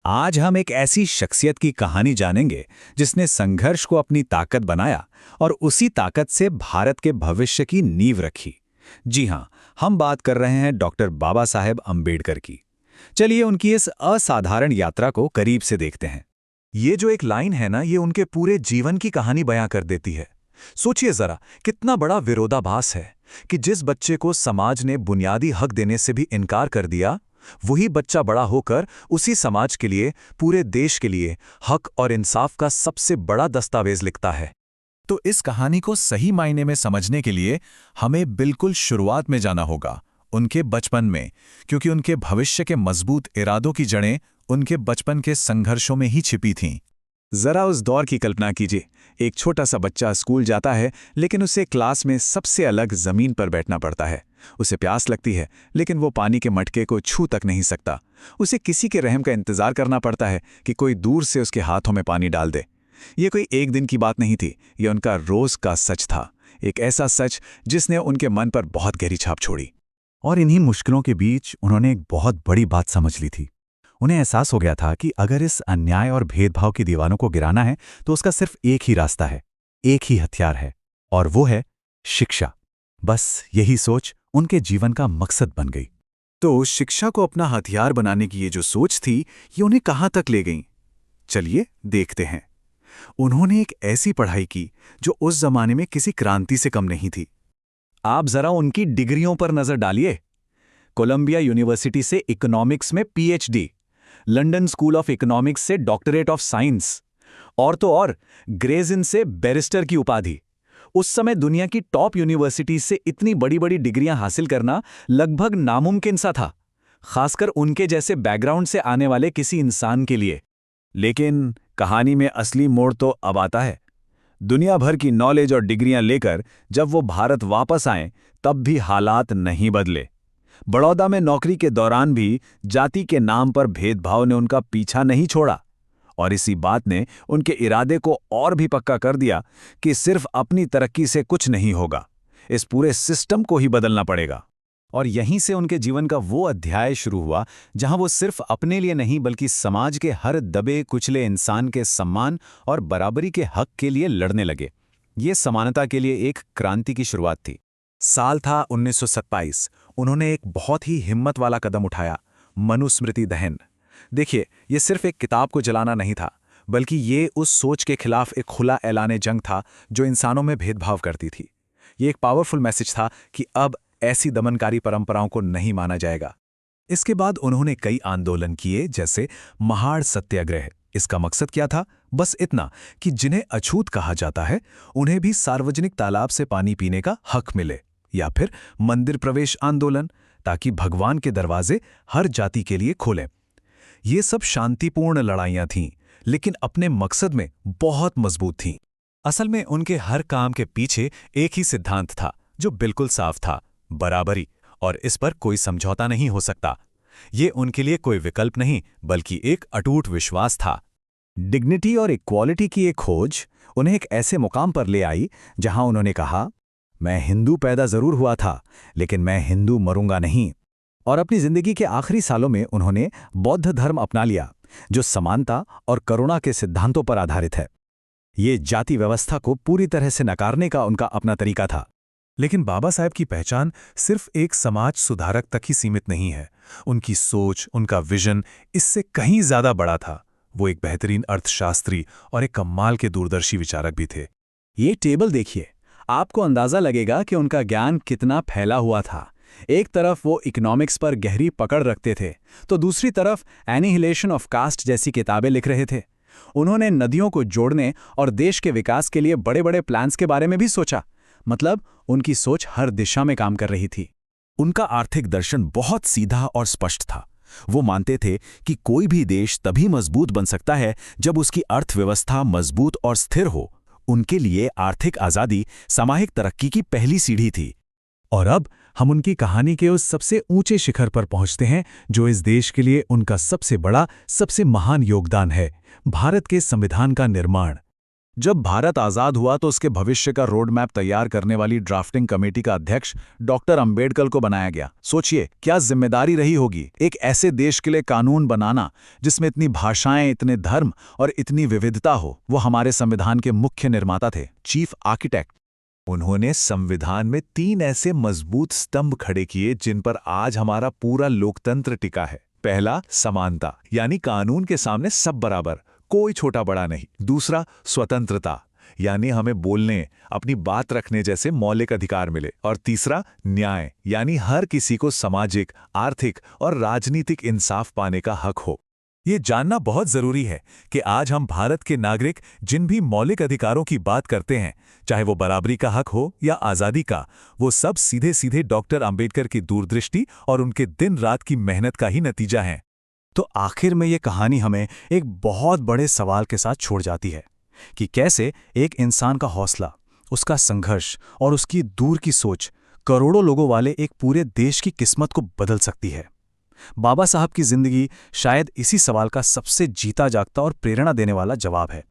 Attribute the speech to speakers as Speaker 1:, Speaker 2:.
Speaker 1: आज हम एक ऐसी शख्सियत की कहानी जानेंगे जिसने संघर्ष को अपनी ताकत बनाया और उसी ताकत से भारत के भविष्य की नींव रखी। जी हां, हम बात कर रहे हैं डॉक्टर बाबा साहेब अंबेडकर की। चलिए उनकी इस असाधारण यात्रा को करीब से देखते हैं।
Speaker 2: ये जो एक लाइन है ना, ये उनके पूरे जीवन की कहानी बयां कर देती है। सोचिए जरा, कितना बड़ा विरोधाभास है कि जिस बच्चे को समाज ने बुनियादी हक देने से भी इनकार कर दिया, वही बच्चा बड़ा होकर उसी समाज के लिए, पूरे देश के लिए हक और इंसाफ का सबसे बड़ा दस्तावेज लिखता है। तो इस कहानी को सही मायने में समझने के लिए हमें बिल्कुल शुरुआत में जाना होगा, उनके बचपन में, क्योंकि उनके भविष्य के मजबूत इरादों की जड़ें उनके बचपन के संघर्षों में ही छिपी थीं।
Speaker 1: जरा उस दौर की कल्पना कीजिए। एक छोटा सा बच्चा स्कूल जाता है, लेकिन उसे क्लास में सबसे अलग जमीन पर बैठना पड़ता है। उसे प्यास लगती है, लेकिन वो पानी के मटके को छू तक नहीं सकता। उसे किसी के रहम का इंतजार करना पड़ता है कि कोई दूर से उसके हाथों में पानी डाल दे। ये कोई एक दिन की बात नहीं थी, ये उनका रोज का सच था। एक ऐसा सच जिसने उनके मन पर बहुत गहरी छाप छोड़ी।
Speaker 2: और इन्हीं मुश्किलों के बीच उन्होंने एक बहुत बड़ी बात समझ ली थी। उन्हें एहसास हो गया था कि अगर इस अन्याय और भेदभाव की दीवारों को गिराना है तो उसका सिर्फ एक ही रास्ता है, एक ही हथियार है, और वो है शिक्षा। बस यही सोच उनके जीवन का मकसद बन गई।
Speaker 1: तो शिक्षा को अपना हथियार बनाने की ये जो सोच थी, ये उन्हें कहाँ तक ले गई? चलिए देखते हैं। उन्होंने एक ऐसी पढ़ाई की जो उस जमाने में किसी क्रांति से कम नहीं थी। आप जरा उनकी डिग्रियों पर नजर डालिए। कोलंबिया यूनिवर्सिटी से इकोनॉमिक्स में PhD, London school of economics से डॉक्टरेट ऑफ साइंस, और तो और ग्रेज इन से बैरिस्टर की उपाधि। उस समय दुनिया की टॉप यूनिवर्सिटीज से इतनी बड़ी बड़ी डिग्रियां हासिल करना लगभग नामुमकिन सा था, खासकर उनके जैसे बैकग्राउंड से आने वाले किसी इंसान के लिए। लेकिन कहानी में असली मोड़ तो अब आता है। दुनिया भर की नॉलेज और डिग्रियां लेकर जब वो भारत वापस आए, तब भी हालात नहीं बदले। बड़ौदा में नौकरी के दौरान भी जाति के नाम पर भेदभाव ने उनका पीछा नहीं छोड़ा, और इसी बात ने उनके इरादे को और भी पक्का कर दिया कि सिर्फ अपनी तरक्की से कुछ नहीं होगा, इस पूरे सिस्टम को ही बदलना पड़ेगा। और यहीं से उनके जीवन का वो अध्याय शुरू हुआ जहां वो सिर्फ अपने लिए नहीं बल्कि समाज के हर दबे कुचले इंसान के सम्मान और बराबरी के हक के लिए लड़ने लगे। ये समानता के लिए एक क्रांति की शुरुआत थी। साल था 1927। उन्होंने एक बहुत ही हिम्मत वाला कदम उठाया, मनुस्मृति दहन। देखिए, ये सिर्फ एक किताब को जलाना नहीं था, बल्कि ये उस सोच के खिलाफ एक खुला ऐलान जंग था जो इंसानों में भेदभाव करती थी। ये एक पावरफुल मैसेज था कि अब ऐसी दमनकारी परंपराओं को नहीं माना जाएगा। इसके बाद उन्होंने कई आंदोलन किए, जैसे महाड़ सत्याग्रह। इसका मकसद क्या था? बस इतना कि जिन्हें अछूत कहा जाता है, उन्हें भी सार्वजनिक तालाब से पानी पीने का हक मिले। या फिर मंदिर प्रवेश आंदोलन, ताकि भगवान के दरवाजे हर जाति के लिए खोलें। ये सब शांतिपूर्ण लड़ाइयां थीं, लेकिन अपने मकसद में बहुत मजबूत थीं। असल में उनके हर काम के पीछे एक ही सिद्धांत था जो बिल्कुल साफ था, बराबरी, और इस पर कोई समझौता नहीं हो सकता। ये उनके लिए कोई विकल्प नहीं, बल्कि एक अटूट विश्वास था। डिग्निटी और इक्वालिटी की एक खोज उन्हें एक ऐसे मुकाम पर ले आई जहां उन्होंने कहा, मैं हिंदू पैदा जरूर हुआ था, लेकिन मैं हिंदू मरूंगा नहीं। और अपनी जिंदगी के आखिरी सालों में उन्होंने बौद्ध धर्म अपना लिया, जो समानता और करुणा के सिद्धांतों पर आधारित है। ये जाति व्यवस्था को पूरी तरह से नकारने का उनका अपना तरीका था। लेकिन बाबा साहेब की पहचान सिर्फ एक समाज सुधारक तक ही सीमित नहीं है। उनकी सोच, उनका विजन इससे कहीं ज्यादा बड़ा था। वो एक बेहतरीन अर्थशास्त्री और एक कमाल के दूरदर्शी विचारक भी थे। ये टेबल देखिए, आपको अंदाजा लगेगा कि उनका ज्ञान कितना फैला हुआ था। एक तरफ वो इकोनॉमिक्स पर गहरी पकड़ रखते थे, तो दूसरी तरफ एनिहिलेशन ऑफ कास्ट जैसी किताबें लिख रहे थे। उन्होंने नदियों को जोड़ने और देश के विकास के लिए बड़े बड़े प्लान्स के बारे में भी सोचा। मतलब उनकी सोच हर दिशा में काम कर रही थी।
Speaker 2: उनका आर्थिक दर्शन बहुत सीधा और स्पष्ट था। वो मानते थे कि कोई भी देश तभी मजबूत बन सकता है जब उसकी अर्थव्यवस्था मजबूत और स्थिर हो। उनके लिए आर्थिक आज़ादी सामाजिक तरक्की की पहली सीढ़ी थी। और अब हम उनकी कहानी के उस सबसे ऊंचे शिखर पर पहुंचते हैं जो इस देश के लिए उनका सबसे बड़ा, सबसे महान योगदान है, भारत के संविधान का निर्माण।
Speaker 1: जब भारत आज़ाद हुआ तो उसके भविष्य का रोड मैप तैयार करने वाली ड्राफ्टिंग कमेटी का अध्यक्ष डॉक्टर अंबेडकर को बनाया गया। सोचिए क्या जिम्मेदारी रही होगी एक ऐसे देश के लिए कानून बनाना जिसमें इतनी भाषाएं, इतने धर्म और इतनी विविधता हो। वो हमारे संविधान के मुख्य निर्माता थे, चीफ आर्किटेक्ट।
Speaker 2: उन्होंने संविधान में 3 ऐसे मजबूत स्तंभ खड़े किए जिन पर आज हमारा पूरा लोकतंत्र टिका है। पहला, समानता, यानी कानून के सामने सब बराबर, कोई छोटा बड़ा नहीं। दूसरा, स्वतंत्रता, यानी हमें बोलने, अपनी बात रखने जैसे मौलिक अधिकार मिले। और तीसरा, न्याय, यानी हर किसी को सामाजिक, आर्थिक और राजनीतिक इंसाफ पाने का हक हो। ये जानना बहुत जरूरी है कि आज हम भारत के नागरिक जिन भी मौलिक अधिकारों की बात करते हैं, चाहे वो बराबरी का हक हो या आज़ादी का, वो सब सीधे सीधे डॉक्टर अंबेडकर की दूरदृष्टि और उनके दिन रात की मेहनत का ही नतीजा है।
Speaker 1: तो आखिर में ये कहानी हमें एक बहुत बड़े सवाल के साथ छोड़ जाती है कि कैसे एक इंसान का हौसला, उसका संघर्ष और उसकी दूर की सोच करोड़ों लोगों वाले एक पूरे देश की किस्मत को बदल सकती है। बाबा साहब की जिंदगी शायद इसी सवाल का सबसे जीता जागता और प्रेरणा देने वाला जवाब है।